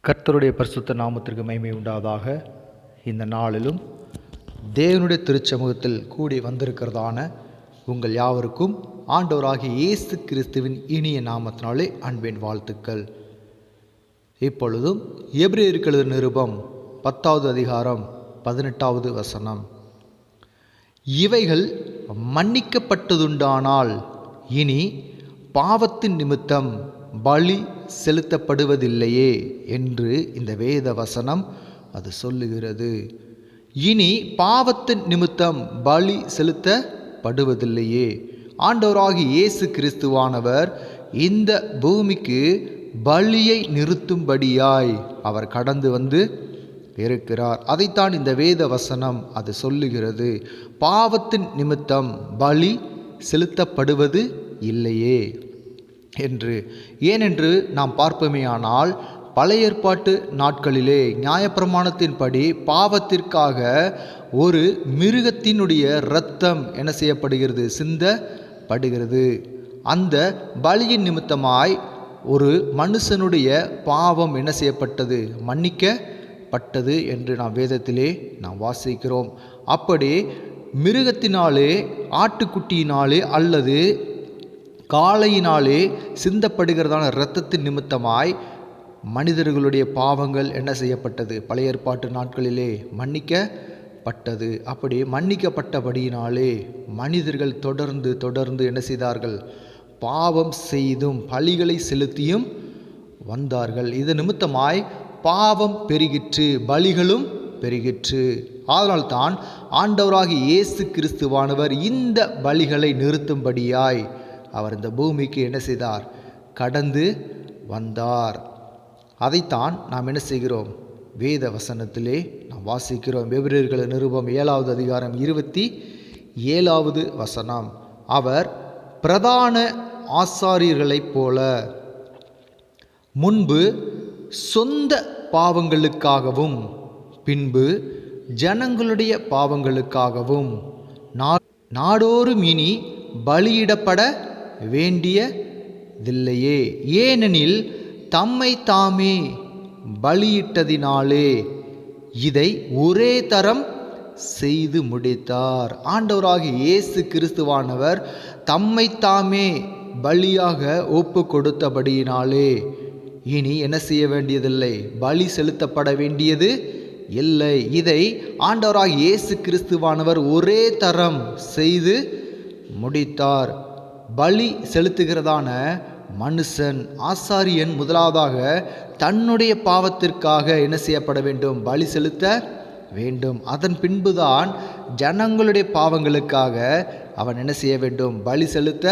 கர்த்தருடைய பரிசுத்த நாமத்திற்கு மகிமை உண்டாவதாக. இந்த நாளிலும் தேவனுடைய திருச்சமூகத்தில் கூடி வந்திருக்கிறதான உங்கள் யாவருக்கும் ஆண்டவராகிய இயேசு கிறிஸ்துவின் இனிய நாமத்தினாலே அன்பின் வாழ்த்துக்கள். இப்பொழுதும் எபிரேயருக்கு எழுதின நிருபம் 10வது அதிகாரம் 18வது வசனம். இவைகள் மன்னிக்கப்பட்டதுண்டானால் இனி பாவத்தின் நிமித்தம் பலி செலுத்தப்படுவதில்லையே என்று இந்த வேத வசனம் அது சொல்லுகிறது. இனி பாவத்தின் நிமித்தம் பலி செலுத்தப்படுவதில்லையே. ஆண்டவராகிய இயேசு கிறிஸ்துவானவர் இந்த பூமிக்கு பலியை நிறுத்தும்படியாய் அவர் கடந்து வந்து இருக்கிறார். அதைத்தான் இந்த வேத வசனம் அது சொல்லுகிறது. பாவத்தின் நிமித்தம் பலி செலுத்தப்படுவது இல்லையே என்று. ஏனென்று நாம் பார்ப்போமேயானால் பழைய ஏற்பாட்டு நாட்களிலே நியாயப்பிரமாணத்தின்படி பாவத்திற்காக ஒரு மிருகத்தினுடைய இரத்தம் என்ன செய்யப்படுகிறது? சிந்தப்படுகிறது. அந்த பலியின் நிமித்தமாய் ஒரு மனுஷனுடைய பாவம் என்ன செய்யப்பட்டது? மன்னிக்கப்பட்டது என்று நாம் வேதத்திலே நாம் வாசிக்கிறோம். அப்படி மிருகத்தினாலே, ஆட்டுக்குட்டியினாலே அல்லது காளையினாலே சிந்தப்படுகிறதான இரத்தத்தின் நிமித்தமாய் மனிதர்களுடைய பாவங்கள் என்ன செய்யப்பட்டது? பழைய ஏற்பாட்டு நாட்களிலே மன்னிக்கப்பட்டது. அப்படி மன்னிக்கப்பட்டபடியினாலே மனிதர்கள் தொடர்ந்து என்ன செய்தார்கள்? பாவம் செய்தும் பலிகளை செலுத்தியும் வந்தார்கள். இது நிமித்தமாய் பாவம் பெருகிற்று, பலிகளும் பெருகிற்று. அதனால்தான் ஆண்டவராகிய இயேசு கிறிஸ்துவானவர் இந்த பலிகளை நிறுத்தும்படியாய் அவர் இந்த பூமிக்கு என்ன செய்தார்? கடந்து வந்தார். அதைத்தான் நாம் என்ன செய்கிறோம்? வேத வசனத்திலே நாம் வாசிக்கிறோம். எபிரேயர்கள் நிருபம் 7வது அதிகாரம் 27வது வசனம். அவர் பிரதான ஆசாரியர்களைப் போல முன்பு சொந்த பாவங்களுக்காகவும் பின்பு ஜனங்களுடைய பாவங்களுக்காகவும் நாடோறும் இனி பலியிடப்பட வேண்டியதில்லையே. ஏனெனில் தம்மை தாமே பலியிட்டதினாலே இதை ஒரே தரம் செய்து முடித்தார். ஆண்டவராகிய இயேசு கிறிஸ்துவானவர் தம்மை தாமே பலியாக ஒப்பு கொடுத்தபடியினாலே இனி என்ன செய்ய வேண்டியதில்லை? பலி செலுத்தப்பட வேண்டியது இல்லை. இதை ஆண்டவராகிய இயேசு கிறிஸ்துவானவர் ஒரே தரம் செய்து முடித்தார். பலி செலுத்துகிறதான மனுஷன், ஆசாரியன் முதலாவதாக தன்னுடைய பாவத்திற்காக என்ன செய்யப்பட வேண்டும்? பலி செலுத்த வேண்டும். அதன் பின்புதான் ஜனங்களுடைய பாவங்களுக்காக அவன் என்ன செய்ய வேண்டும்? பலி செலுத்த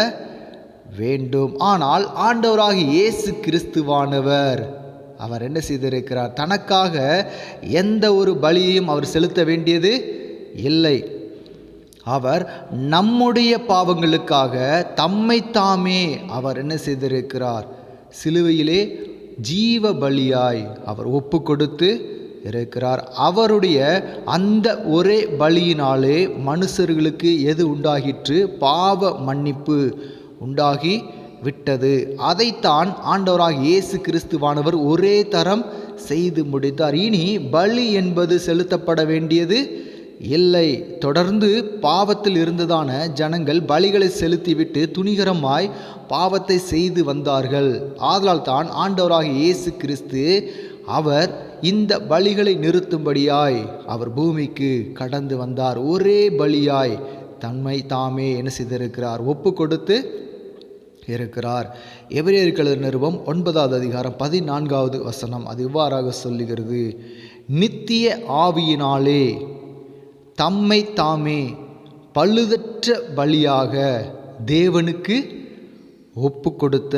வேண்டும். ஆனால் ஆண்டவராகிய இயேசு கிறிஸ்துவானவர் அவர் என்ன செய்திருக்கிறார்? தனக்காக எந்த ஒரு பலியையும் அவர் செலுத்த வேண்டியது இல்லை. அவர் நம்முடைய பாவங்களுக்காக தம்மை தாமே அவர் என்ன செய்திருக்கிறார்? சிலுவையிலே ஜீவ பலியாய் அவர் ஒப்பு கொடுத்து இருக்கிறார். அவருடைய அந்த ஒரே பலியினாலே மனுஷர்களுக்கு எது உண்டாகிற்று? பாவ மன்னிப்பு உண்டாகி விட்டது. அதைத்தான் ஆண்டவராகிய இயேசு கிறிஸ்துவானவர் ஒரே தரம் செய்து முடித்தார். இனி பலி என்பது செலுத்தப்பட வேண்டியது இல்லை. தொடர்ந்து பாவத்தில் இருந்ததான ஜனங்கள் பலிகளை செலுத்திவிட்டு துணிகரமாய் பாவத்தை செய்து வந்தார்கள். ஆதலால் தான் ஆண்டவராகிய இயேசு கிறிஸ்து அவர் இந்த பலிகளை நிறுத்தும்படியாய் அவர் பூமிக்கு கடந்து வந்தார். ஒரே பலியாய் தம்மை தாமே என்ன செய்திருக்கிறார்? ஒப்பு கொடுத்து இருக்கிறார். எபிரேயருக்கு எழுதின நிருபம் 9வது அதிகாரம் 14வது வசனம் அது இவ்வாறாக சொல்லுகிறது. நித்திய ஆவியினாலே தம்மை தாமே பழுதற்ற பலியாக தேவனுக்கு ஒப்பு கொடுத்த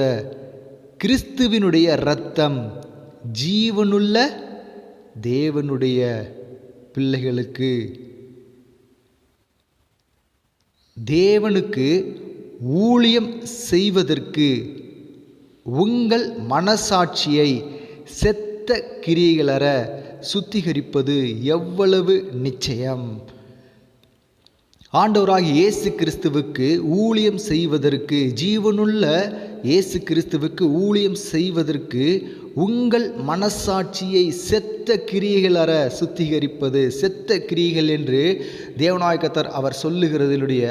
கிறிஸ்துவினுடைய இரத்தம் ஜீவனுள்ள தேவனுடைய பிள்ளைகளுக்கு தேவனுக்கு ஊழியம் செய்வதற்கு உங்கள் மனசாட்சியை செத்த கிரியைகளற சுத்திகரிப்பது எவ்வளவு நிச்சயம். ஆண்டவராகிய இயேசு கிறிஸ்துவுக்கு ஊழியம் செய்வதற்கு, ஜீவனுள்ள இயேசு கிறிஸ்துவுக்கு ஊழியம் செய்வதற்கு உங்கள் மனசாட்சியை செத்த கிரியைகள் அற சுத்திகரிப்பது. செத்த கிரியைகள் என்று தேவனாகிய கர்த்தர் அவர் சொல்லுகிறதினுடைய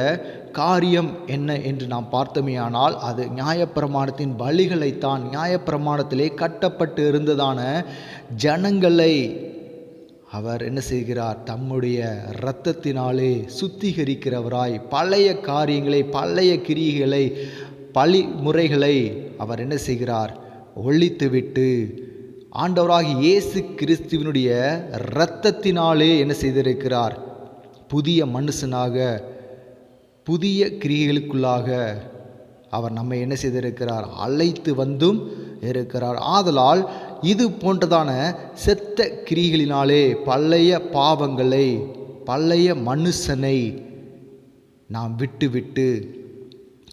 காரியம் என்ன என்று நாம் பார்த்தோமேயானால், அது நியாயப்பிரமாணத்தின் பலிகளைத்தான். நியாயப்பிரமாணத்திலே கட்டப்பட்டு இருந்ததான ஜனங்களை அவர் என்ன செய்கிறார்? தம்முடைய இரத்தத்தினாலே சுத்திகரிக்கிறவராய் பழைய காரியங்களை, பழைய கிரியைகளை, பழிமுறைகளை அவர் என்ன செய்கிறார்? ஒழித்துவிட்டு ஆண்டவராகிய இயேசு கிறிஸ்துவினுடைய இரத்தத்தினாலே என்ன செய்திருக்கிறார்? புதிய மனுஷனாக, புதிய கிரியைகளுக்குள்ளாக அவர் நம்மை என்ன செய்திருக்கிறார்? அழைத்து வந்தும் இருக்கிறார். ஆதலால் இது போன்றதான செத்த கிரியைகளினாலே பழைய பாவங்களை, பழைய மனுஷனை நாம் விட்டுவிட்டு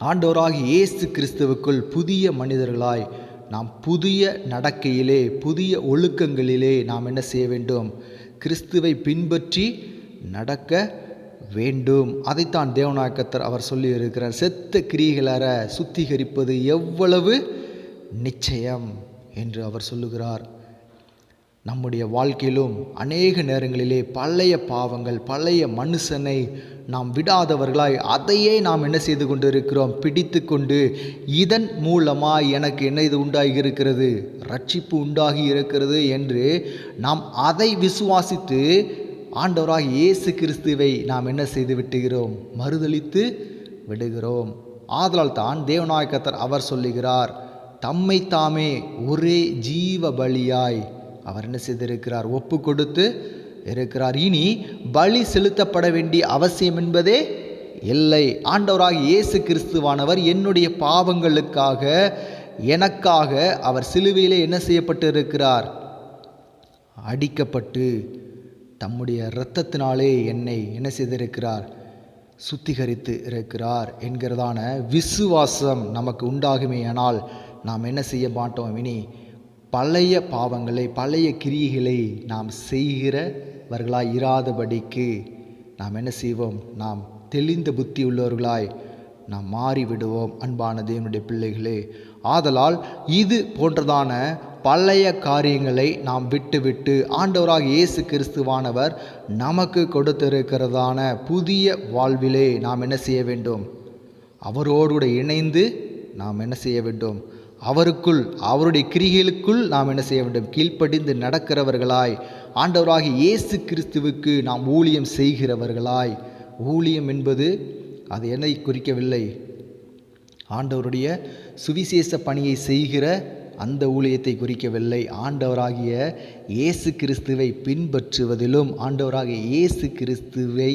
ஆண்டவராகிய இயேசு கிறிஸ்துவுக்குள் புதிய மனிதர்களாய் நாம் புதிய நடக்கையிலே, புதிய ஒழுக்கங்களிலே நாம் என்ன செய்ய வேண்டும்? கிறிஸ்துவை பின்பற்றி நடக்க வேண்டும். அதைத்தான் தேவனாகிய கர்த்தர் அவர் சொல்லி இருக்கிறார். செத்த கிரியைகள் அற சுத்திகரிப்பது எவ்வளவு நிச்சயம் என்று அவர் சொல்லுகிறார். நம்முடைய வாழ்க்கையிலும் அநேக நேரங்களிலே பழைய பாவங்கள், பழைய மனுஷனை நாம் விடாதவர்களாய் அதையே நாம் என்ன செய்து கொண்டு இருக்கிறோம்? பிடித்து கொண்டு இதன் மூலமாய் எனக்கு என்ன இது உண்டாகி இருக்கிறது? ரட்சிப்பு உண்டாகி இருக்கிறது என்று நாம் அதை விசுவாசித்து ஆண்டவராகிய இயேசு கிறிஸ்துவை நாம் என்ன செய்து விட்டுகிறோம்? மறுதலித்து விடுகிறோம். ஆதலால் தான் தேவனாகிய கர்த்தர் அவர் சொல்லுகிறார், தம்மை தாமே ஒரே ஜீவ பலியாய் அவர் என்ன செய்திருக்கிறார்? ஒப்பு கொடுத்து இருக்கிறார். இனி பலி செலுத்தப்பட வேண்டிய அவசியம் என்பதே இல்லை. ஆண்டவராகிய இயேசு கிறிஸ்துவானவர் என்னுடைய பாவங்களுக்காக, எனக்காக அவர் சிலுவையிலே என்ன செய்யப்பட்டு இருக்கிறார்? அடிக்கப்பட்டு தம்முடைய இரத்தத்தினாலே என்னை என்ன செய்திருக்கிறார்? சுத்திகரித்து இருக்கிறார் என்கிறதான விசுவாசம் நமக்கு உண்டாகுமேயானால் நாம் என்ன செய்ய மாட்டோம்? இனி பழைய பாவங்களை, பழைய கிரியைகளை நாம் செய்கிறவர்களாய் இராதபடிக்கு நாம் என்ன செய்வோம்? நாம் தெளிந்த புத்தி உள்ளவர்களாய் நாம் மாறிவிடுவோம். அன்பான தேவனுடைய பிள்ளைகளே, ஆதலால் இது போன்றதான பழைய காரியங்களை நாம் விட்டுவிட்டு ஆண்டவராகிய இயேசு கிறிஸ்துவானவர் நமக்கு கொடுத்திருக்கிறதான புதிய வாழ்விலே நாம் என்ன செய்ய வேண்டும்? அவரோடு இணைந்து நாம் என்ன செய்ய வேண்டும்? அவருக்குள், அவருடைய கிரியைகளுக்குள் நாம் என்ன செய்ய வேண்டும்? கீழ்ப்படிந்து நடக்கிறவர்களாய், ஆண்டவராகிய இயேசு கிறிஸ்துவுக்கு நாம் ஊழியம் செய்கிறவர்களாய். ஊழியம் என்பது அது என்னை குறிக்கவில்லை, ஆண்டவருடைய சுவிசேஷ பணியை செய்கிற அந்த ஊழியத்தை குறிக்கவில்லை. ஆண்டவராகிய இயேசு கிறிஸ்துவை பின்பற்றுவதிலும் ஆண்டவராகிய இயேசு கிறிஸ்துவை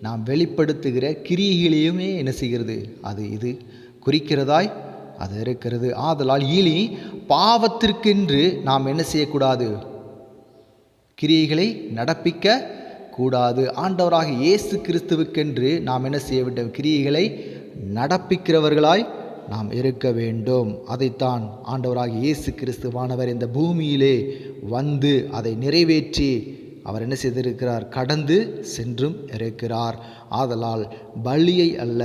நாம் வெளிப்படுத்துகிற கிரியைகளையுமே என்ன செய்கிறது? அது இது குறிக்கிறதாய் அது இருக்கிறது. ஆதலால் இனி பாவத்திற்கென்று நாம் என்ன செய்யக்கூடாது? கிரியைகளை நடப்பிக்க கூடாது. ஆண்டவராகிய இயேசு கிறிஸ்துவுக்கென்று நாம் என்ன செய்ய வேண்டும்? கிரியைகளை நடப்பிக்கிறவர்களாய் நாம் இருக்க வேண்டும். அதைத்தான் ஆண்டவராகிய இயேசு கிறிஸ்துவானவர் இந்த பூமியிலே வந்து அதை நிறைவேற்றி அவர் என்ன செய்திருக்கிறார்? கடந்து சென்றும் இருக்கிறார். ஆதலால் பலியை அல்ல,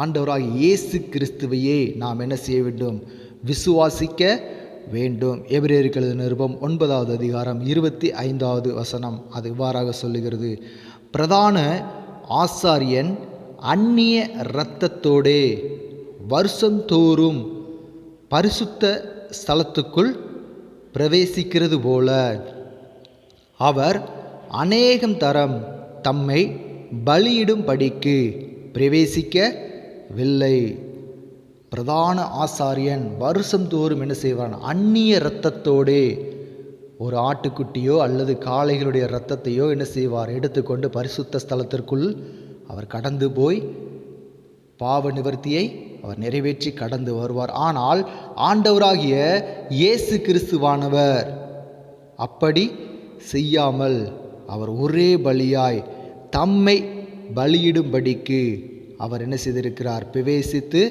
ஆண்டவராகிய இயேசு கிறிஸ்துவையே நாம் என்ன செய்ய வேண்டும்? விசுவாசிக்க வேண்டும். எபிரேயருக்கு எழுதின நிருபம் 9வது அதிகாரம் 25வது வசனம் அது இவ்வாறாக சொல்லுகிறது, பிரதான ஆசாரியன் அந்நிய இரத்தத்தோடே வருஷந்தோறும் பரிசுத்த ஸ்தலத்துக்குள் பிரவேசிக்கிறது போல அவர் அநேகம் தரம் தம்மை பலியிடும்படிக்கு பிரவேசிக்கவில்லை. பிரதான ஆசாரியன் வருஷந்தோறும் என்ன செய்வான்? அந்நிய இரத்தத்தோடே ஒரு ஆட்டுக்குட்டியோ அல்லது காளைகளுடைய இரத்தத்தையோ என்ன செய்வார்? எடுத்துக்கொண்டு பரிசுத்த ஸ்தலத்திற்குள் அவர் கடந்து போய் பாவ நிவர்த்தியை அவர் நிறைவேற்றி கடந்து வருவார். ஆனால் ஆண்டவராகிய இயேசு கிறிஸ்துவானவர் அப்படி செய்யாமல் அவர் ஒரே பலியாய் தம்மை பலியிடும்படிக்கு அவர் என்ன செய்திருக்கிறார்? பிரவேசித்து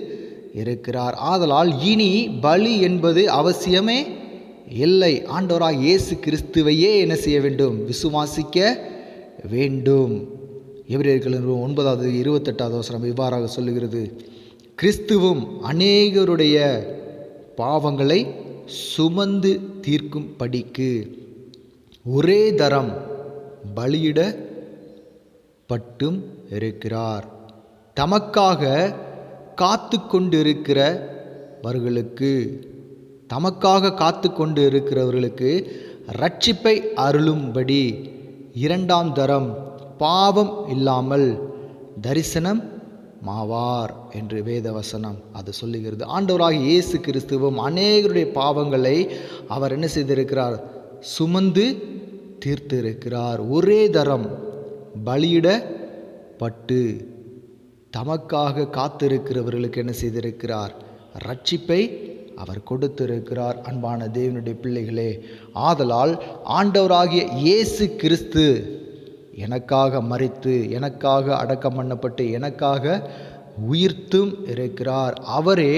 இருக்கிறார். ஆதலால் இனி பலி என்பது அவசியமே இல்லை. ஆண்டவராகிய இயேசு கிறிஸ்துவையே என்ன செய்ய வேண்டும்? விசுவாசிக்க வேண்டும். எபிரேயர்கள் 9வது 28வது வசனம் இவ்வாறாக சொல்லுகிறது, கிறிஸ்துவும் அநேகருடைய பாவங்களை சுமந்து தீர்க்கும்படிக்கு ஒரே தரம் பலியிடப்பட்டும் இருக்கிறார். தமக்காக காத்து கொண்டிருக்கிறவர்களுக்கு இரட்சிப்பை அருளும்படி இரண்டாம் தரம் பாவம் இல்லாமல் தரிசனம் மாவார் என்று வேதவசனம் அது சொல்லுகிறது. ஆண்டவராகிய இயேசு கிறிஸ்துவும் அநேகருடைய பாவங்களை அவர் என்ன செய்திருக்கிறார்? சுமந்து தீர்த்திருக்கிறார். ஒரே தரம் பலியிடப்பட்டு தமக்காக காத்திருக்கிறவர்களுக்கு என்ன செய்திருக்கிறார்? இரட்சிப்பை அவர் கொடுத்திருக்கிறார். அன்பான தேவனுடைய பிள்ளைகளே, ஆதலால் ஆண்டவராகிய இயேசு கிறிஸ்து எனக்காக மரித்து, எனக்காக அடக்கம் பண்ணப்பட்டு, எனக்காக உயிர்த்தும் இருக்கிறார். அவரே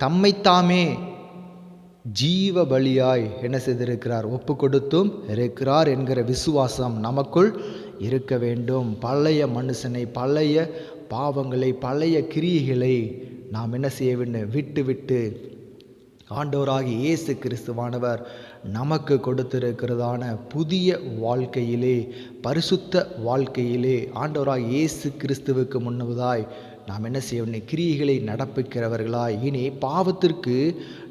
தம்மைத்தாமே ஜீவ பலியாய் என்ன செய்திருக்கிறார்? ஒப்பு கொடுத்தும் இருக்கிறார் என்கிற விசுவாசம் நமக்குள் இருக்க வேண்டும். பழைய மனுஷனை, பழைய பாவங்களை, பழைய கிரியைகளை நாம் என்ன செய்ய வேண்டும்? விட்டு ஆண்டவராகிய இயேசு கிறிஸ்துவானவர் நமக்கு கொடுத்திருக்கிறதான புதிய வாழ்க்கையிலே, பரிசுத்த வாழ்க்கையிலே ஆண்டவராகிய இயேசு கிறிஸ்துவுக்கு முன்னதாய் நாம் என்ன செய்ய வேண்டும்? கிரியைகளை நடப்பிக்கிறவர்களாய், இனி பாவத்திற்கு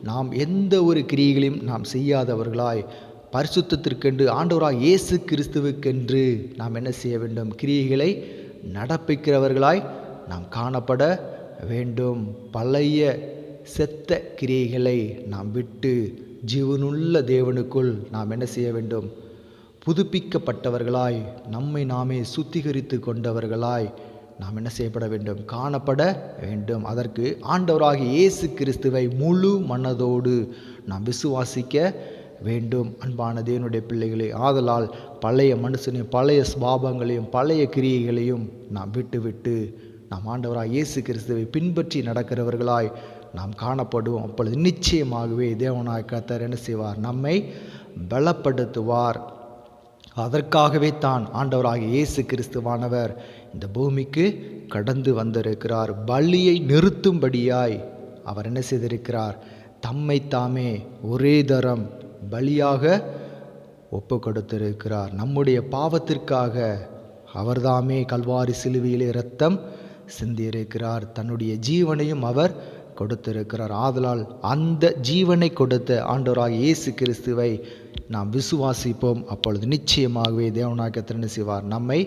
நாம் எந்த ஒரு கிரியைகளையும் நாம் செய்யாதவர்களாய், பரிசுத்தத்திற்கென்று ஆண்டவராகிய இயேசு கிறிஸ்துவுக்கென்று நாம் என்ன செய்ய வேண்டும்? கிரியைகளை நடப்பிக்கிறவர்களாய் நாம் காணப்பட வேண்டும். பழைய செத்த கிரியைகளை நாம் விட்டு ஜீவனுள்ள தேவனுக்குள் நாம் என்ன செய்ய வேண்டும்? புதுப்பிக்கப்பட்டவர்களாய், நம்மை நாமே சுத்திகரித்து கொண்டவர்களாய் நாம் என்ன செய்யப்பட வேண்டும்? காணப்பட வேண்டும். அதற்கு ஆண்டவராகிய இயேசு கிறிஸ்துவை முழு மனதோடு நாம் விசுவாசிக்க வேண்டும். அன்பான தேவனுடைய பிள்ளைகளே, ஆதலால் பழைய மனுஷனையும், பழைய சுபாவங்களையும், பழைய கிரியைகளையும் நாம் விட்டு நாம் ஆண்டவராகிய இயேசு கிறிஸ்துவை பின்பற்றி நடக்கிறவர்களாய் நாம் காணப்படுவோம். அப்பொழுது நிச்சயமாகவே தேவனாய் கர்த்தர் என்ன செய்வார்? நம்மை பலப்படுத்துவார். அதற்காகவே தான் ஆண்டவராகிய இயேசு கிறிஸ்துவானவர் இந்த பூமிக்கு கடந்து வந்திருக்கிறார். பலியை நிறுத்தும்படியாய் அவர் என்ன செய்திருக்கிறார்? தம்மைத்தாமே ஒரே தரம் பலியாக ஒப்பு கொடுத்திருக்கிறார். நம்முடைய பாவத்திற்காக அவர்தாமே கல்வாரி சிலுவையிலே இரத்தம் சிந்தியிருக்கிறார். தன்னுடைய ஜீவனையும் அவர் கொடுத்திருக்கிறார். ஆதலால் அந்த ஜீவனை கொடுத்த ஆண்டவராகிய இயேசு கிறிஸ்துவை நாம் விசுவாசிப்போம். அப்பொழுது நிச்சயமாகவே தேவனாகிய கர்த்தர் என்ன செய்வார்? நம்மை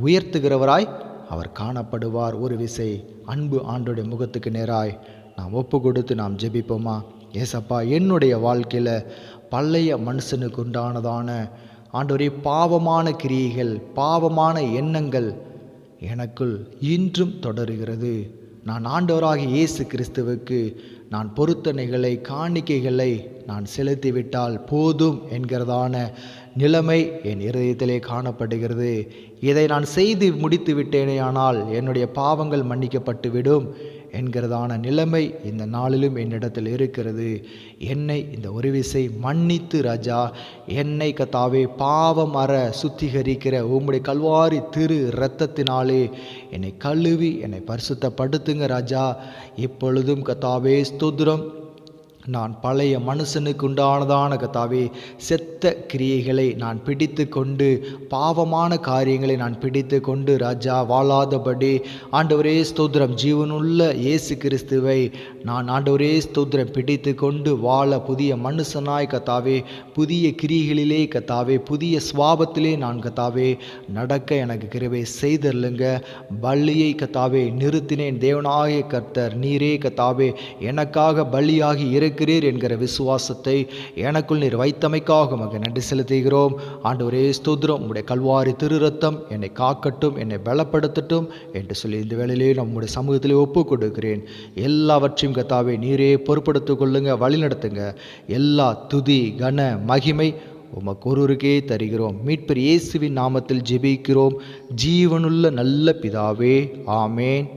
உயர்த்துகிறவராய் அவர் காணப்படுவார். ஒரு விசை அன்பு ஆண்டோடைய முகத்துக்கு நேராய் நாம் ஒப்பு கொடுத்து நாம் ஜெபிப்போமா? ஏசப்பா, என்னுடைய வாழ்க்கையில் பழைய மனுஷனுக்கு உண்டானதான ஆண்டவரே பாவமான கிரியைகள், பாவமான எண்ணங்கள் எனக்குள் இன்றும் தொடருகிறது. நான் ஆண்டவராகிய இயேசு கிறிஸ்துவுக்கு நான் பொருத்தனைகளை, காணிக்கைகளை நான் செலுத்திவிட்டால் போதும் என்கிறதான நிலைமை என் இருதயத்திலே காணப்படுகிறது. இதை நான் செய்து முடித்து விட்டேனேயானால் என்னுடைய பாவங்கள் மன்னிக்கப்பட்டு விடும் என்கிறதான நிலைமை இந்த நாளிலும் என்னிடத்தில் இருக்கிறது. என்னை இந்த ஒரு விசை மன்னித்து ராஜா, என்னை கர்த்தாவே பாவம் அற சுத்திகரிக்கிற உம்முடைய கல்வாரி திரு இரத்தத்தினாலே என்னை கழுவி என்னை பரிசுத்தப்படுத்துங்க ராஜா. இப்பொழுதும் கர்த்தாவே ஸ்தோத்திரம். நான் பழைய மனுஷனுக்கு உண்டானதான கர்த்தாவே செத்த கிரியைகளை நான் பிடித்து கொண்டு, பாவமான காரியங்களை நான் பிடித்து கொண்டு ராஜா வாழாதபடி ஆண்டவரே ஸ்தோத்திரம், ஜீவனுள்ள இயேசு கிறிஸ்துவை நான் ஆண்டவரே ஸ்தோத்திரம் பிடித்து கொண்டு வாழ புதிய மனுஷனாய் கர்த்தாவே, புதிய கிரியைகளிலே கர்த்தாவே, புதிய சுவாபத்திலே நான் கர்த்தாவே நடக்க எனக்கு கிருபை செய்தருளுங்க. பலியை கர்த்தாவே நிறுத்தினேன். தேவனாகிய கர்த்தர் நீரே கர்த்தாவே எனக்காக பலியாகி இருக்கிறீர் என்கிற விசுவாசத்தை எனக்குள் நீர் வைத்தமைக்காக உமக்கு நன்றி செலுத்துகிறோம். ஆண்டவரே ஸ்தோத்திரம். உம்முடைய கல்வாரி திரு ரத்தம் என்னை காக்கட்டும், என்னை பலப்படுத்தட்டும் என்று சொல்லி இந்த வேளையிலே நம்முடைய சமூகத்திலே ஒப்பு கொடுக்கிறேன். எல்லாவற்றையும் கர்த்தாவே நீரே பொறுப்படுத்திக் கொள்ளுங்க, வழிநடத்துங்க. எல்லா துதி கன மகிமை உமக்கு ஒருவருக்கே தருகிறோம். மீட்பர் இயேசுவின் நாமத்தில் ஜெபிக்கிறோம் ஜீவனுள்ள நல்ல பிதாவே, ஆமேன்.